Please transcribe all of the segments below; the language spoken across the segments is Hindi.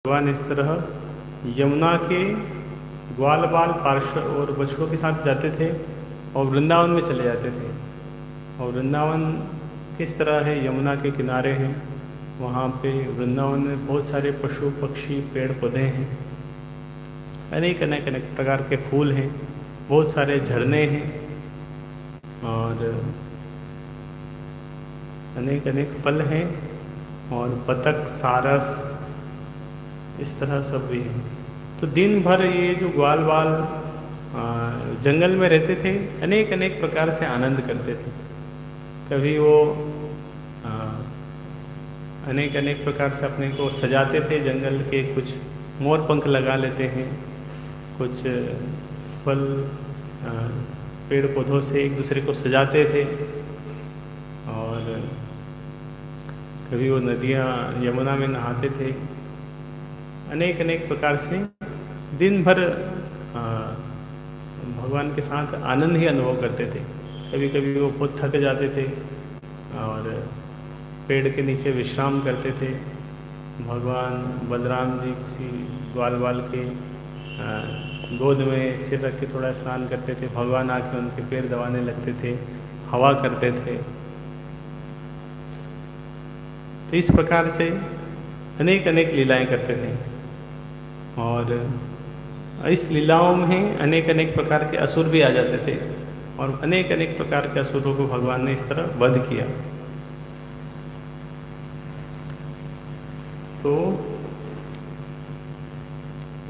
भगवान इस तरह यमुना के ग्वाल बाल पार्षद और बछड़ों के साथ जाते थे और वृंदावन में चले जाते थे। और वृंदावन किस तरह है, यमुना के किनारे हैं, वहाँ पे वृंदावन में बहुत सारे पशु पक्षी पेड़ पौधे हैं, अनेक अनेक अनेक प्रकार के फूल हैं, बहुत सारे झरने हैं और अनेक अनेक फल हैं और बतख सारस इस तरह सब भी है। तो दिन भर ये जो ग्वाल बाल जंगल में रहते थे, अनेक अनेक प्रकार से आनंद करते थे। कभी वो अनेक अनेक प्रकार से अपने को सजाते थे, जंगल के कुछ मोर पंख लगा लेते हैं, कुछ फल पेड़ पौधों से एक दूसरे को सजाते थे। और कभी वो नदियाँ यमुना में नहाते थे। अनेक अनेक प्रकार से दिन भर भगवान के साथ आनंद ही अनुभव करते थे। कभी कभी वो बहुत थक जाते थे और पेड़ के नीचे विश्राम करते थे। भगवान बलराम जी किसी ग्वाल बाल के गोद में सिर रख के थोड़ा स्नान करते थे, भगवान आके उनके पैर दबाने लगते थे, हवा करते थे। तो इस प्रकार से अनेक अनेक लीलाएं करते थे और इस लीलाओं में अनेक अनेक प्रकार के असुर भी आ जाते थे और अनेक अनेक प्रकार के असुरों को भगवान ने इस तरह वध किया। तो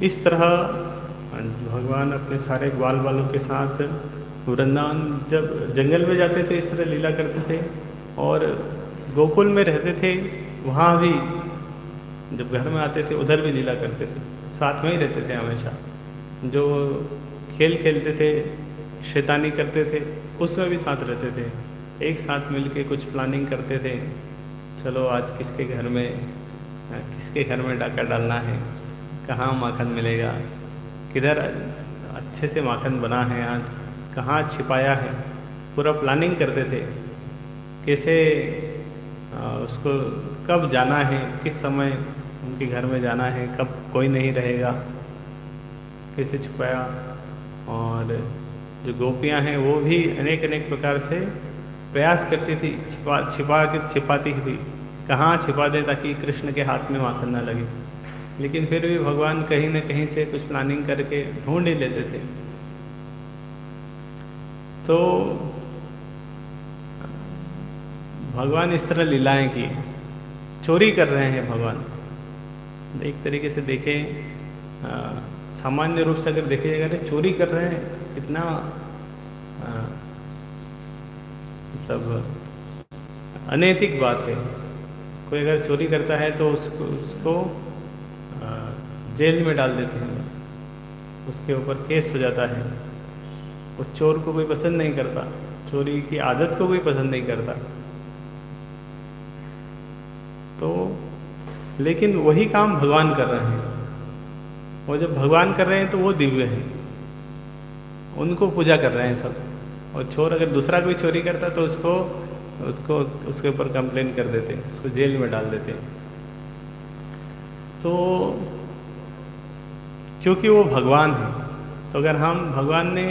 इस तरह भगवान अपने सारे ग्वाल बालों के साथ वृंदावन जब जंगल में जाते थे इस तरह लीला करते थे, और गोकुल में रहते थे वहाँ भी जब घर में आते थे उधर भी लीला करते थे, साथ में ही रहते थे हमेशा। जो खेल खेलते थे, शैतानी करते थे, उसमें भी साथ रहते थे। एक साथ मिलके कुछ प्लानिंग करते थे, चलो आज किसके घर में डाका डालना है, कहाँ माखन मिलेगा, किधर अच्छे से माखन बना है, आज कहाँ छिपाया है, पूरा प्लानिंग करते थे। कैसे उसको कब जाना है, किस समय उनके घर में जाना है, कब कोई नहीं रहेगा, कैसे छुपाया। और जो गोपियां हैं वो भी अनेक अनेक प्रकार से प्रयास करती थी, छिपाती थी, कहाँ छिपा दे ताकि कृष्ण के हाथ में माखन ना लगे। लेकिन फिर भी भगवान कहीं न कहीं से कुछ प्लानिंग करके ढूंढ ही लेते थे। तो भगवान इस तरह लीलाएं की, चोरी कर रहे हैं भगवान। एक तरीके से देखें, सामान्य रूप से अगर देखे जाएगा तो चोरी कर रहे हैं, कितना मतलब अनैतिक बात है। कोई अगर चोरी करता है तो उसको जेल में डाल देते हैं, उसके ऊपर केस हो जाता है। उस चोर को कोई पसंद नहीं करता, चोरी की आदत को कोई पसंद नहीं करता। तो लेकिन वही काम भगवान कर रहे हैं, और जब भगवान कर रहे हैं तो वो दिव्य हैं, उनको पूजा कर रहे हैं सब। और चोर अगर दूसरा कोई चोरी करता तो उसको उसके ऊपर कंप्लेन कर देते, उसको जेल में डाल देते। तो क्योंकि वो भगवान है, तो अगर हम भगवान ने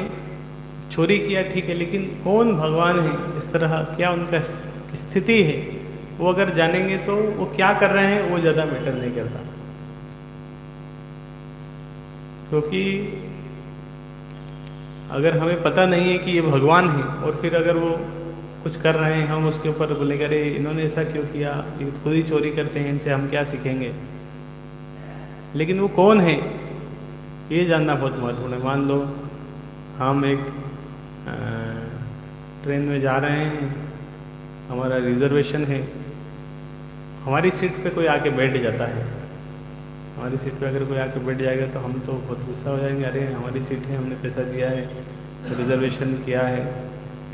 चोरी किया ठीक है, लेकिन कौन भगवान है, इस तरह क्या उनका स्थिति है, वो अगर जानेंगे तो वो क्या कर रहे हैं वो ज़्यादा मैटर नहीं करता। क्योंकि अगर हमें पता नहीं है कि ये भगवान है और फिर अगर वो कुछ कर रहे हैं, हम उसके ऊपर बोलेंगे अरे इन्होंने ऐसा क्यों किया, ये खुद ही चोरी करते हैं, इनसे हम क्या सीखेंगे। लेकिन वो कौन है ये जानना बहुत महत्वपूर्ण है। मान लो हम एक ट्रेन में जा रहे हैं, हमारा रिजर्वेशन है, हमारी सीट पे कोई आके बैठ जाता है। हमारी सीट पे अगर कोई आके बैठ जाएगा तो हम तो बहुत गुस्सा हो जाएंगे, अरे हमारी सीट है, हमने पैसा दिया है, रिजर्वेशन किया है,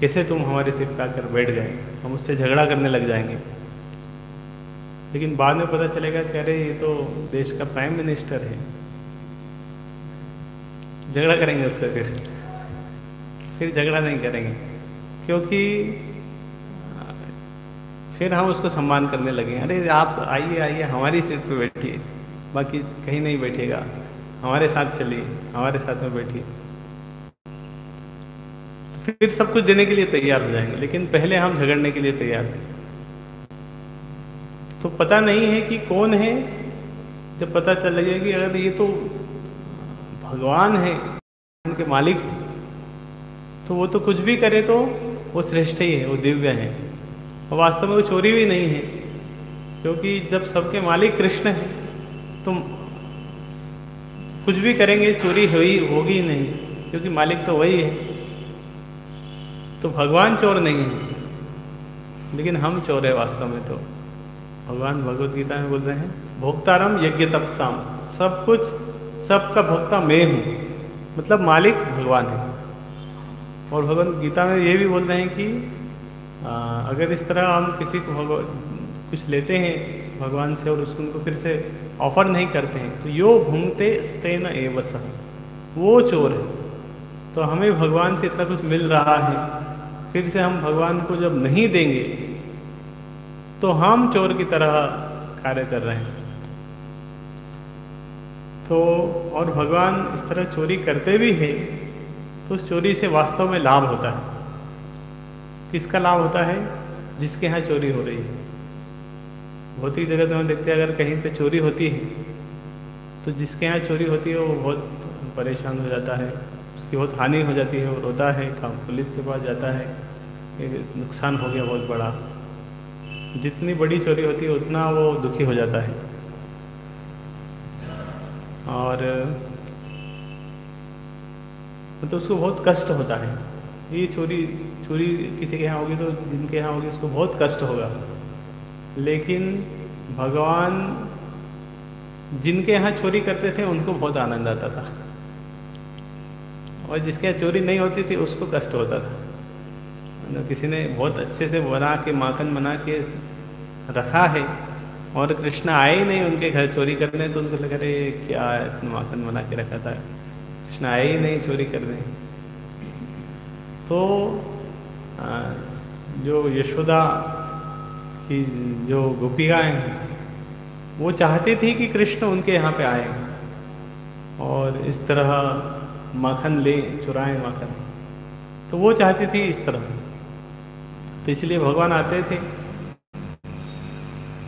कैसे तुम हमारी सीट पे आकर बैठ गए। हम उससे झगड़ा करने लग जाएंगे। लेकिन बाद में पता चलेगा कि अरे ये तो देश का प्राइम मिनिस्टर है, झगड़ा करेंगे उससे, फिर झगड़ा नहीं करेंगे, क्योंकि फिर हम उसको सम्मान करने लगे। अरे आप आइए आइए हमारी सीट पे बैठिए, बाकी कहीं नहीं बैठेगा, हमारे साथ चलिए, हमारे साथ में बैठिए। तो फिर सब कुछ देने के लिए तैयार हो जाएंगे, लेकिन पहले हम झगड़ने के लिए तैयार थे। तो पता नहीं है कि कौन है, जब पता चल लगेगा कि अगर ये तो भगवान है, उनके मालिक है, तो वो तो कुछ भी करे तो वो श्रेष्ठ ही है, वो दिव्य है। और वास्तव में वो चोरी भी नहीं है, क्योंकि जब सबके मालिक कृष्ण है तो कुछ भी करेंगे चोरी होगी ही नहीं, क्योंकि मालिक तो वही है। तो भगवान चोर नहीं है, लेकिन हम चोर है वास्तव में। तो भगवान भगवत गीता में बोल रहे हैं, भोक्तारम यज्ञ तपसाम, सब कुछ सबका भोक्ता मैं हूँ, मतलब मालिक भगवान है। और भगवत गीता में ये भी बोल रहे हैं कि अगर इस तरह हम किसी को कुछ लेते हैं भगवान से और उसको उनको फिर से ऑफर नहीं करते हैं, तो यो भुंगते स्तेन एव सः, वो चोर है। तो हमें भगवान से इतना कुछ मिल रहा है, फिर से हम भगवान को जब नहीं देंगे तो हम चोर की तरह कार्य कर रहे हैं। तो और भगवान इस तरह चोरी करते भी हैं, तो उस चोरी से वास्तव में लाभ होता है। किसका लाभ होता है? जिसके यहाँ चोरी हो रही है। भौतिक जगत में हम देखते हैं, अगर कहीं पे चोरी होती है तो जिसके यहाँ चोरी होती है वो बहुत परेशान हो जाता है, उसकी बहुत हानि हो जाती है, वो रोता है, पुलिस के पास जाता है, नुकसान हो गया बहुत बड़ा। जितनी बड़ी चोरी होती है उतना वो दुखी हो जाता है। और मतलब उसको बहुत कष्ट होता है। ये चोरी किसी के यहाँ होगी तो जिनके यहाँ होगी उसको बहुत कष्ट होगा। लेकिन भगवान जिनके यहाँ चोरी करते थे उनको बहुत आनंद आता था, और जिसके यहाँ चोरी नहीं होती थी उसको कष्ट होता था। मतलब किसी ने बहुत अच्छे से बना के, माखन बना के रखा है और कृष्ण आए ही नहीं उनके घर चोरी करने, तो उनको लगा अरे क्या इतना माखन बना के रखा था, कृष्ण आए ही नहीं चोरी करने। तो जो यशोदा की जो गोपिकाएं हैं वो चाहती थी कि कृष्ण उनके यहाँ पे आए और इस तरह माखन ले, चुराएं माखन। तो वो चाहती थी इस तरह, तो इसलिए भगवान आते थे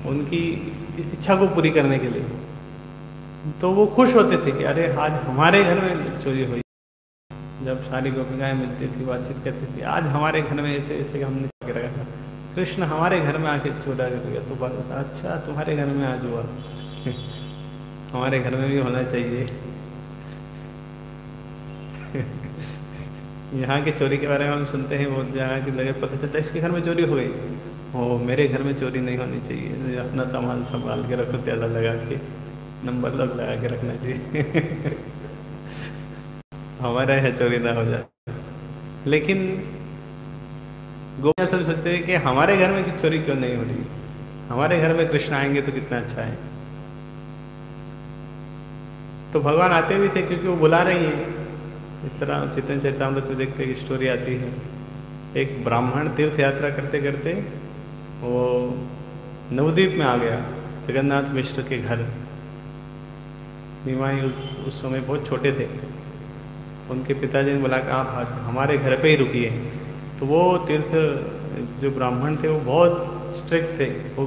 उनकी इच्छा को पूरी करने के लिए। तो वो खुश होते थे कि अरे आज हमारे घर में चोरी हुई। जब सारी गोपिकाएं मिलती थी, बातचीत करती थी, आज हमारे घर में ऐसे ऐसे हमने करके रखा था, कृष्ण हमारे घर में आके चोरा कर गया। तो बात, अच्छा तुम्हारे घर में आज हुआ हमारे घर में भी होना चाहिए। यहाँ की चोरी के बारे में हम सुनते हैं, वो जहाँ की लगे पता चलता है इसके घर में चोरी हो गई, ओ मेरे घर में चोरी नहीं होनी चाहिए, अपना सामान संभाल के रखो, तेला लगा के, नंबर लोग लगा के रखना चाहिए हमारा यहाँ चोरी ना हो जाए। लेकिन गोपियाँ सब सोचते हैं कि हमारे घर में चोरी क्यों नहीं हो रही, हमारे घर में कृष्ण आएंगे तो कितना अच्छा है। तो भगवान आते भी थे क्योंकि वो बुला रही हैं। इस तरह चैतन्य चरितामृत में देखते एक स्टोरी आती है, एक ब्राह्मण तीर्थ यात्रा करते करते वो नवद्वीप में आ गया, जगन्नाथ मिश्र के घर। निमाई उस समय बहुत छोटे थे, उनके पिताजी ने बोला कि आप हमारे घर पे ही रुकिए। तो वो तीर्थ जो ब्राह्मण थे वो बहुत स्ट्रिक्ट थे, वो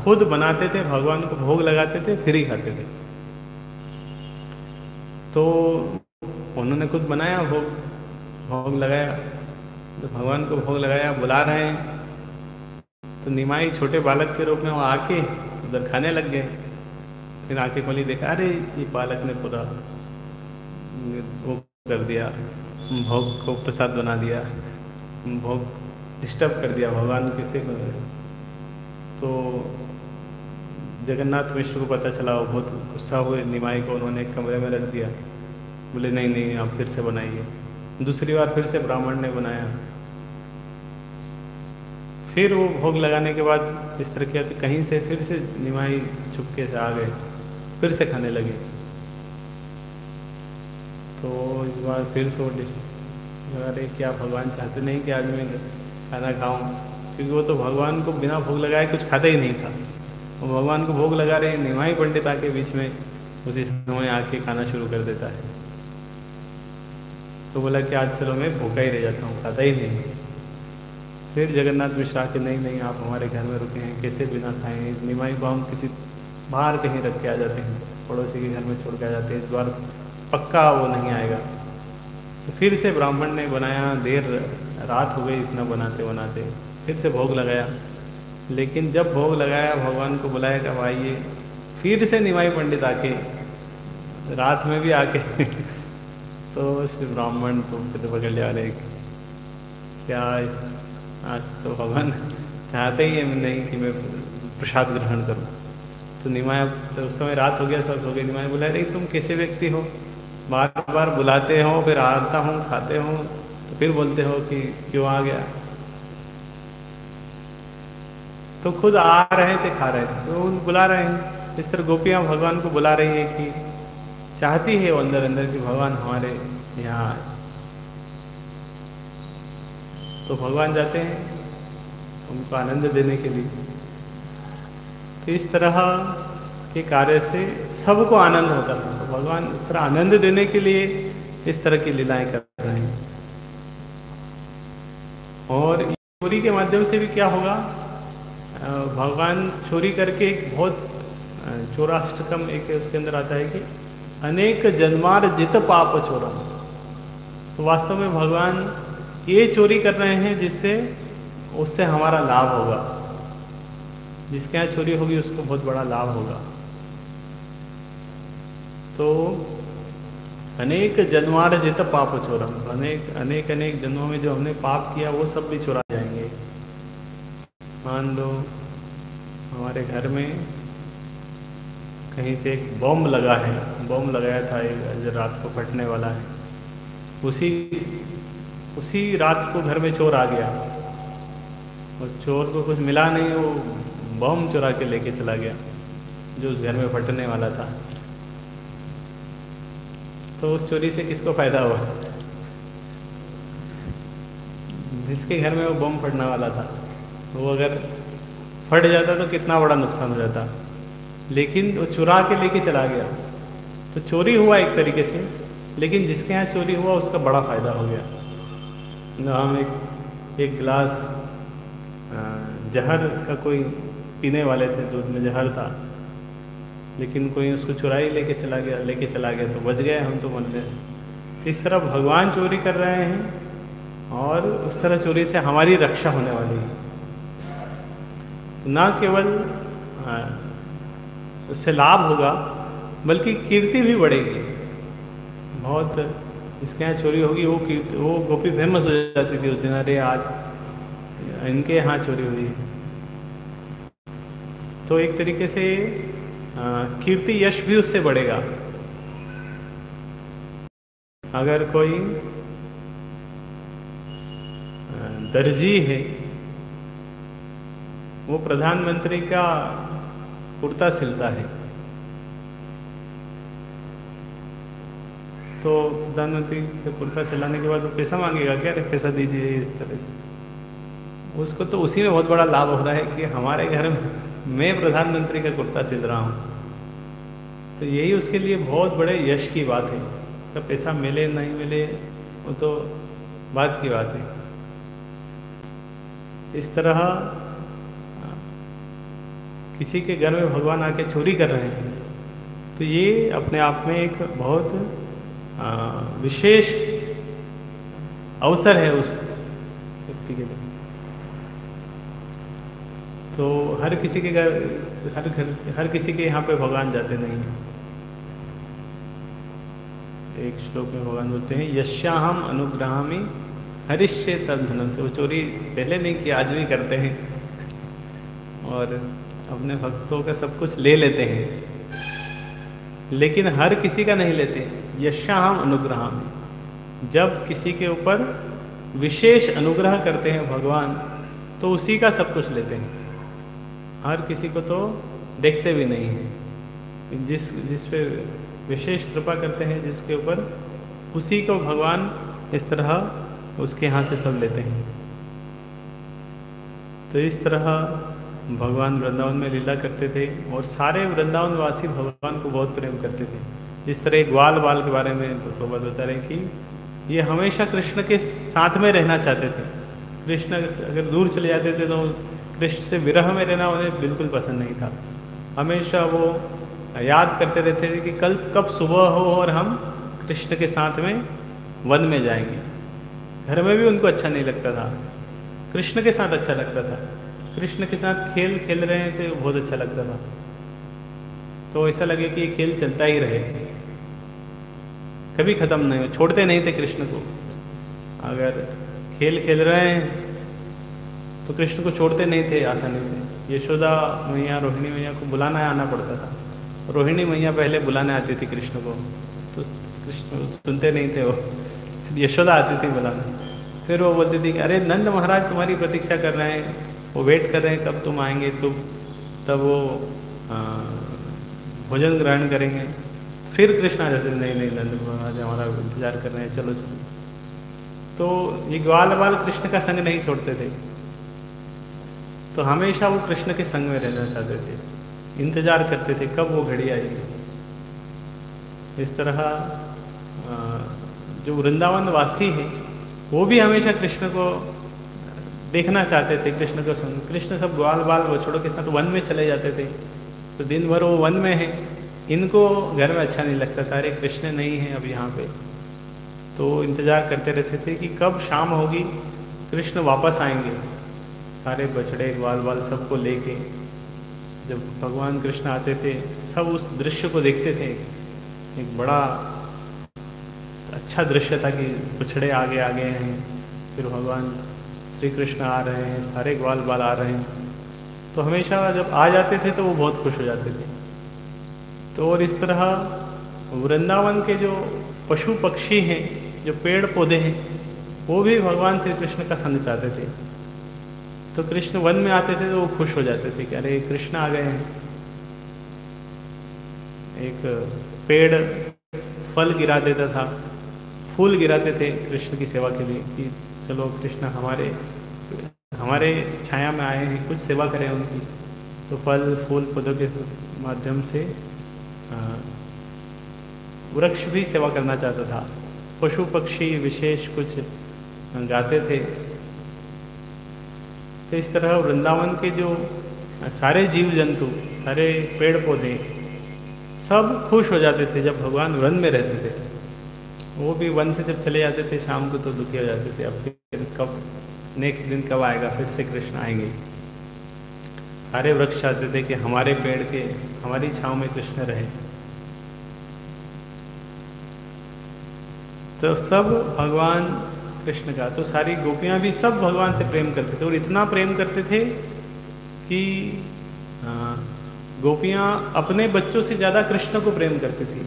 खुद बनाते थे, भगवान को भोग लगाते थे, फिर ही खाते थे। तो उन्होंने खुद बनाया, भोग लगाया, तो भगवान को भोग लगाया, बुला रहे हैं। तो निमाई छोटे बालक के रूप में वो आके उधर खाने लग गए। फिर आके खोली, देखा अरे ये बालक ने पूरा वो कर दिया, भोग को प्रसाद बना दिया, भोग डिस्टर्ब कर दिया भगवान किसी को। तो जगन्नाथ मिश्र को पता चला, वो बहुत गुस्सा हुए निमाई को, उन्होंने एक कमरे में रख दिया। बोले नहीं नहीं आप फिर से बनाइए। दूसरी बार फिर से ब्राह्मण ने बनाया। फिर वो भोग लगाने के बाद इस तरह किया, कहीं से फिर से निमाई चुपके से आ गए, फिर से खाने लगे। तो इस बार फिर से वो अरे क्या भगवान चाहते नहीं कि आज मैं खाना खाऊं, क्योंकि वो तो भगवान को बिना भोग लगाए कुछ खाता ही नहीं था। और भगवान को भोग लगा रहे हैं, निमाई पंडित आके बीच में उसी समय आके खाना शुरू कर देता है। तो बोला कि आज चलो मैं भूखा ही रह जाता हूँ, खाता ही नहीं। फिर जगन्नाथ मिश्र आके नहीं नहीं आप हमारे घर में रुके हैं, कैसे बिना खाएं, निमाई को हम किसी बाहर कहीं रख के आ जाते हैं, पड़ोसी के घर में छोड़ के आ जाते हैं, इस बार पक्का वो नहीं आएगा। तो फिर से ब्राह्मण ने बनाया, देर रात हो गई इतना बनाते बनाते, फिर से भोग लगाया। लेकिन जब भोग लगाया, भगवान को बुलाया कि अब आइए, फिर से निमाई पंडित आके रात में भी आके तो श्री ब्राह्मण तो फिर पकड़ जा रहे क्या आज तो भगवान चाहते ही है नहीं कि मैं प्रसाद ग्रहण करूं। तो निमाय, तो उस समय रात हो गया, सब हो गए। निमाय बोला नहीं तुम कैसे व्यक्ति हो, बार बार बुलाते हो, फिर आता हूँ खाते हो, तो फिर बोलते हो कि क्यों आ गया। तो खुद आ रहे थे, खा रहे थे, तो बुला रहे हैं। इस तरह गोपियाँ भगवान को बुला रही है कि चाहती है वो अंदर अंदर कि भगवान हमारे यहाँ आए। तो भगवान जाते हैं उनको आनंद देने के लिए। तो इस तरह के कार्य से सबको आनंद होता था। तो भगवान इस तरह आनंद देने के लिए इस तरह की लीलाएं कर रहे हैं। और चोरी के माध्यम से भी क्या होगा, भगवान चोरी करके एक बहुत चौराष्टकम एक उसके अंदर आता है कि अनेक जन्मार्जित पाप चोरा। तो वास्तव में भगवान ये चोरी कर रहे हैं जिससे उससे हमारा लाभ होगा, जिसके यहाँ चोरी होगी उसको बहुत बड़ा लाभ होगा। तो अनेक जन्मार्जित पाप चोरम, अनेक अनेक जन्मों में जो हमने पाप किया वो सब भी चुरा जाएंगे। मान लो हमारे घर में कहीं से एक बम लगा है, बम लगाया था एक रात को फटने वाला है, उसी रात को घर में चोर आ गया और चोर को कुछ मिला नहीं, वो बम चुरा के लेके चला गया जो उस घर में फटने वाला था। तो उस चोरी से किसको फायदा हुआ? जिसके घर में वो बम फटने वाला था, वो अगर फट जाता तो कितना बड़ा नुकसान हो जाता। लेकिन वो चुरा के लेके चला गया, तो चोरी हुआ एक तरीके से, लेकिन जिसके यहाँ चोरी हुआ उसका बड़ा फायदा हो गया। हम एक गिलास जहर का कोई पीने वाले थे, दूध में जहर था, लेकिन कोई उसको चुराई लेके चला गया तो बच गए हम तो मरने से। तो इस तरह भगवान चोरी कर रहे हैं और उस तरह चोरी से हमारी रक्षा होने वाली है। ना केवल उससे लाभ होगा बल्कि कीर्ति भी बढ़ेगी। बहुत जिसके यहाँ चोरी होगी वो गोपी फेमस हो जाती थी उस दिन, अरे आज इनके यहाँ चोरी हुई है। तो एक तरीके से कीर्ति यश भी उससे बढ़ेगा। अगर कोई दर्जी है, वो प्रधानमंत्री का कुर्ता सिलता है, तो प्रधानमंत्री का कुर्ता सिलाने के बाद वो पैसा मांगेगा क्या? अरे पैसा दीजिए इस तरह से। उसको तो उसी में बहुत बड़ा लाभ हो रहा है कि हमारे घर में मैं प्रधानमंत्री का कुर्ता सिल रहा हूँ। तो यही उसके लिए बहुत बड़े यश की बात है। तो पैसा मिले नहीं मिले वो तो बात की बात है। इस तरह किसी के घर में भगवान आके चोरी कर रहे हैं, तो ये अपने आप में एक बहुत विशेष अवसर है उस व्यक्ति के लिए। तो हर किसी के घर हर किसी के यहाँ पे भगवान जाते नहीं हैं। एक श्लोक में भगवान बोलते हैं, यस्याहम अनुग्रहामि हरिष्ये तद्धनम। से वो चोरी पहले नहीं की, आज भी करते हैं और अपने भक्तों का सब कुछ ले लेते हैं, लेकिन हर किसी का नहीं लेते। यस्याहम अनुग्रहामि, जब किसी के ऊपर विशेष अनुग्रह करते हैं भगवान, तो उसी का सब कुछ लेते हैं। हर किसी को तो देखते भी नहीं हैं। जिस पे विशेष कृपा करते हैं जिसके ऊपर, उसी को भगवान इस तरह उसके यहाँ से सब लेते हैं। तो इस तरह भगवान वृंदावन में लीला करते थे और सारे वृंदावन वासी भगवान को बहुत प्रेम करते थे। जिस तरह ग्वाल बाल के बारे में प्रभुपाद बता रहे कि ये हमेशा कृष्ण के साथ में रहना चाहते थे। कृष्ण अगर दूर चले जाते थे तो कृष्ण से विरह में रहना उन्हें बिल्कुल पसंद नहीं था। हमेशा वो याद करते रहते थे कि कल कब सुबह हो और हम कृष्ण के साथ में वन में जाएंगे। घर में भी उनको अच्छा नहीं लगता था, कृष्ण के साथ अच्छा लगता था। कृष्ण के साथ खेल खेल रहे थे, बहुत अच्छा लगता था। तो ऐसा लगे कि ये खेल चलता ही रहे, कभी ख़त्म नहीं हो, छोड़ते नहीं थे कृष्ण को। अगर खेल खेल रहे हैं तो कृष्ण को छोड़ते नहीं थे आसानी से। यशोदा मैया रोहिणी मैया को बुलाना आना पड़ता था। रोहिणी मैया पहले बुलाने आती थी कृष्ण को, तो कृष्ण सुनते नहीं थे वो। यशोदा आती थी बुलाने, फिर वो बोलती थी कि अरे नंद महाराज तुम्हारी प्रतीक्षा कर रहे हैं, वो वेट कर रहे हैं कब तुम आएंगे, तब वो भोजन ग्रहण करेंगे। फिर कृष्ण आ जाते, नहीं नहीं नंद महाराज हमारा इंतजार कर रहे हैं, चलो चलो। तो ये ग्वाल बाल कृष्ण का संग नहीं छोड़ते थे, तो हमेशा वो कृष्ण के संग में रहना चाहते थे, इंतजार करते थे कब वो घड़ी आएगी। इस तरह जो वृंदावन वासी हैं वो भी हमेशा कृष्ण को देखना चाहते थे, कृष्ण को संग। कृष्ण सब ग्वाल बाल बछड़ों के साथ वन में चले जाते थे, तो दिन भर वो वन में है, इनको घर में अच्छा नहीं लगता था, अरे कृष्ण नहीं है अब यहाँ पे। तो इंतज़ार करते रहते थे कि कब शाम होगी, कृष्ण वापस आएंगे। सारे बछड़े ग्वाल बाल सबको लेके जब भगवान कृष्ण आते थे, सब उस दृश्य को देखते थे। एक बड़ा अच्छा दृश्य था कि बछड़े आगे आ गए हैं, फिर भगवान श्री कृष्ण आ रहे हैं, सारे ग्वाल बाल आ रहे हैं। तो हमेशा जब आ जाते थे तो वो बहुत खुश हो जाते थे। तो और इस तरह वृंदावन के जो पशु पक्षी हैं, जो पेड़ पौधे हैं, वो भी भगवान श्री कृष्ण का संग चाहते थे। तो कृष्ण वन में आते थे तो वो खुश हो जाते थे कि अरे कृष्ण आ गए हैं। एक पेड़ फल गिरा देता था, फूल गिराते थे कृष्ण की सेवा के लिए कि चलो कृष्ण हमारे छाया में आए हैं, कुछ सेवा करें उनकी। तो फल फूल पौधों के माध्यम से वृक्ष भी सेवा करना चाहता था। पशु पक्षी विशेष कुछ गाते थे। तो इस तरह वृंदावन के जो सारे जीव जंतु, सारे पेड़ पौधे सब खुश हो जाते थे जब भगवान वन में रहते थे। वो भी वन से जब चले जाते थे शाम को तो दुखी हो जाते थे, अब फिर कब नेक्स्ट दिन कब आएगा, फिर से कृष्ण आएंगे। सारे वृक्ष चाहते थे कि हमारे पेड़ के हमारी छाँव में कृष्ण रहे। तो सब भगवान कृष्ण का, तो सारी गोपियाँ भी सब भगवान से प्रेम करते थे, और इतना प्रेम करते थे कि गोपियाँ अपने बच्चों से ज़्यादा कृष्ण को प्रेम करती थी,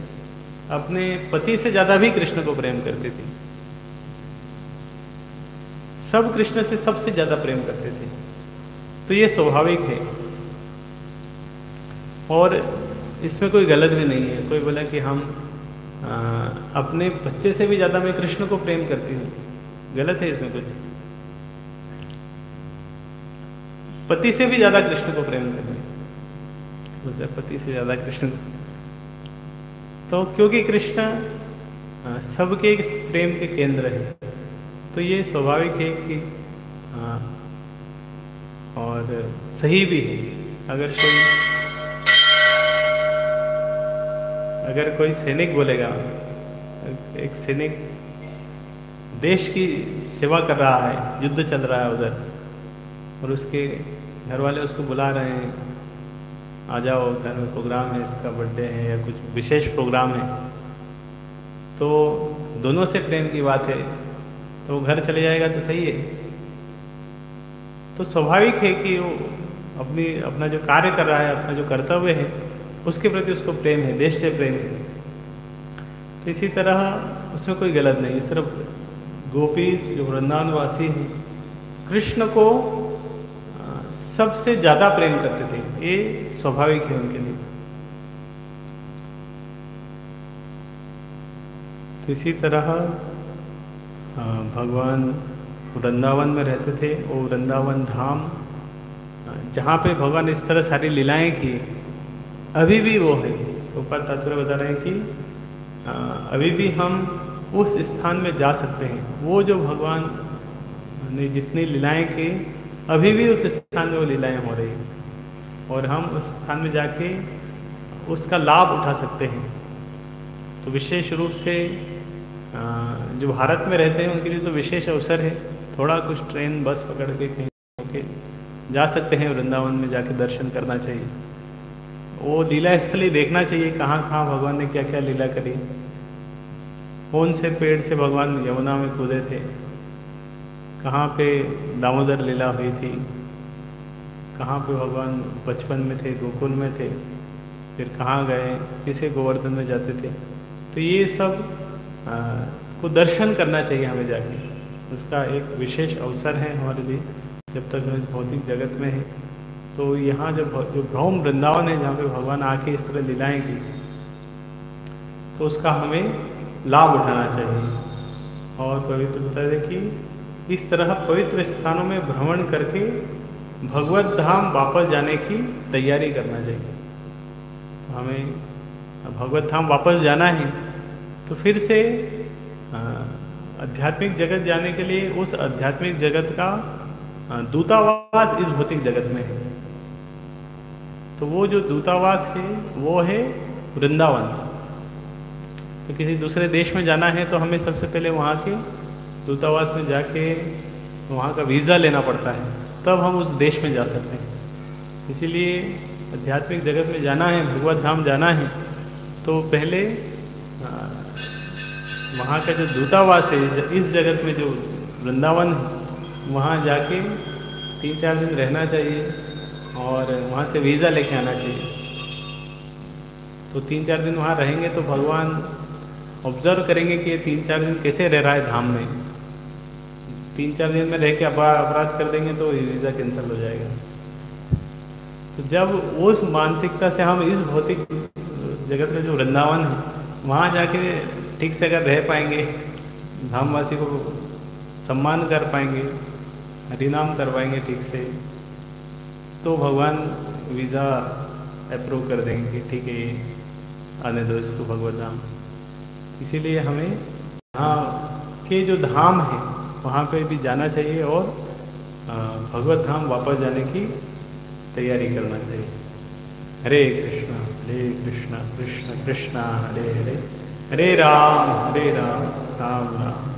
अपने पति से ज़्यादा भी कृष्ण को प्रेम करती थी। सब कृष्ण से सबसे ज़्यादा प्रेम करते थे। तो ये स्वाभाविक है और इसमें कोई गलत भी नहीं है। कोई बोला कि हम अपने बच्चे से भी ज़्यादा मैं कृष्ण को प्रेम करती हूँ, गलत है इसमें कुछ। पति से भी ज़्यादा कृष्ण को प्रेम करती है, पति से ज़्यादा कृष्ण। तो क्योंकि कृष्ण सबके प्रेम के केंद्र है, तो ये स्वाभाविक है कि और सही भी है। अगर कोई सैनिक बोलेगा, एक सैनिक देश की सेवा कर रहा है, युद्ध चल रहा है उधर, और उसके घर वाले उसको बुला रहे हैं, आ जाओ घर में प्रोग्राम है, इसका बर्थडे है या कुछ विशेष प्रोग्राम है, तो दोनों से प्रेम की बात है, तो वो घर चले जाएगा तो सही है। तो स्वाभाविक है कि वो अपना जो कार्य कर रहा है, अपना जो कर्तव्य है, उसके प्रति उसको प्रेम है, देश से प्रेम है। तो इसी तरह उसमें कोई गलत नहीं है। सिर्फ गोपीज जो वृंदावन वासी हैं, कृष्ण को सबसे ज़्यादा प्रेम करते थे, ये स्वाभाविक है उनके लिए। तो इसी तरह भगवान वृंदावन में रहते थे, और वृंदावन धाम जहाँ पे भगवान इस तरह सारी लीलाएं की, अभी भी वो है। ऊपर तात्पर्य बता रहे हैं कि अभी भी हम उस स्थान में जा सकते हैं। वो जो भगवान ने जितनी लीलाएं की, अभी भी उस स्थान में वो लीलाएं हो रही हैं और हम उस स्थान में जाके उसका लाभ उठा सकते हैं। तो विशेष रूप से जो भारत में रहते हैं उनके लिए तो विशेष अवसर है। थोड़ा कुछ ट्रेन बस पकड़ के कहीं के जा सकते हैं, वृंदावन में जाके दर्शन करना चाहिए, वो लीला स्थली देखना चाहिए, कहाँ कहाँ भगवान ने क्या क्या लीला करी। कौन से पेड़ से भगवान यमुना में कूदे थे, कहाँ पे दामोदर लीला हुई थी, कहाँ पे भगवान बचपन में थे, गोकुल में थे, फिर कहाँ गए, किसे गोवर्धन में जाते थे। तो ये सब को दर्शन करना चाहिए हमें जाके। उसका एक विशेष अवसर है हमारे लिए जब तक हम इस भौतिक जगत में है। तो यहाँ जो भ्रम वृंदावन है, जहाँ पे भगवान आके इस तरह लीलाएं की, तो उसका हमें लाभ उठाना चाहिए। और पवित्र बता है कि इस तरह पवित्र स्थानों में भ्रमण करके भगवत धाम वापस जाने की तैयारी करना चाहिए। तो हमें भगवत धाम वापस जाना है तो फिर से आध्यात्मिक जगत जाने के लिए उस आध्यात्मिक जगत का दूतावास इस भौतिक जगत में है। तो वो जो दूतावास है वो है वृंदावन। तो किसी दूसरे देश में जाना है तो हमें सबसे पहले वहाँ के दूतावास में जाके वहाँ का वीज़ा लेना पड़ता है, तब हम उस देश में जा सकते हैं। इसीलिए आध्यात्मिक जगत में जाना है, भगवत धाम जाना है, तो पहले वहाँ का जो दूतावास है इस जगत में, जो वृंदावन है, वहाँ जाके 3-4 दिन रहना चाहिए और वहाँ से वीज़ा लेके आना चाहिए। तो 3-4 दिन वहाँ रहेंगे तो भगवान ऑब्जर्व करेंगे कि ये 3-4 दिन कैसे रह रहा है धाम में। 3-4 दिन में रह के अपराध कर देंगे तो वीज़ा कैंसिल हो जाएगा। तो जब उस मानसिकता से हम इस भौतिक जगत में जो वृंदावन है वहाँ जाके ठीक से अगर रह पाएंगे, धामवासी को सम्मान कर पाएंगे, हरिनाम करवाएंगे ठीक से, तो भगवान वीज़ा अप्रूव कर देंगे कि ठीक है ये आने दो इसको भगवत धाम। इसीलिए हमें यहाँ के जो धाम है वहाँ पे भी जाना चाहिए और भगवत धाम वापस जाने की तैयारी करना चाहिए। हरे कृष्णा कृष्ण कृष्ण हरे हरे, हरे राम राम राम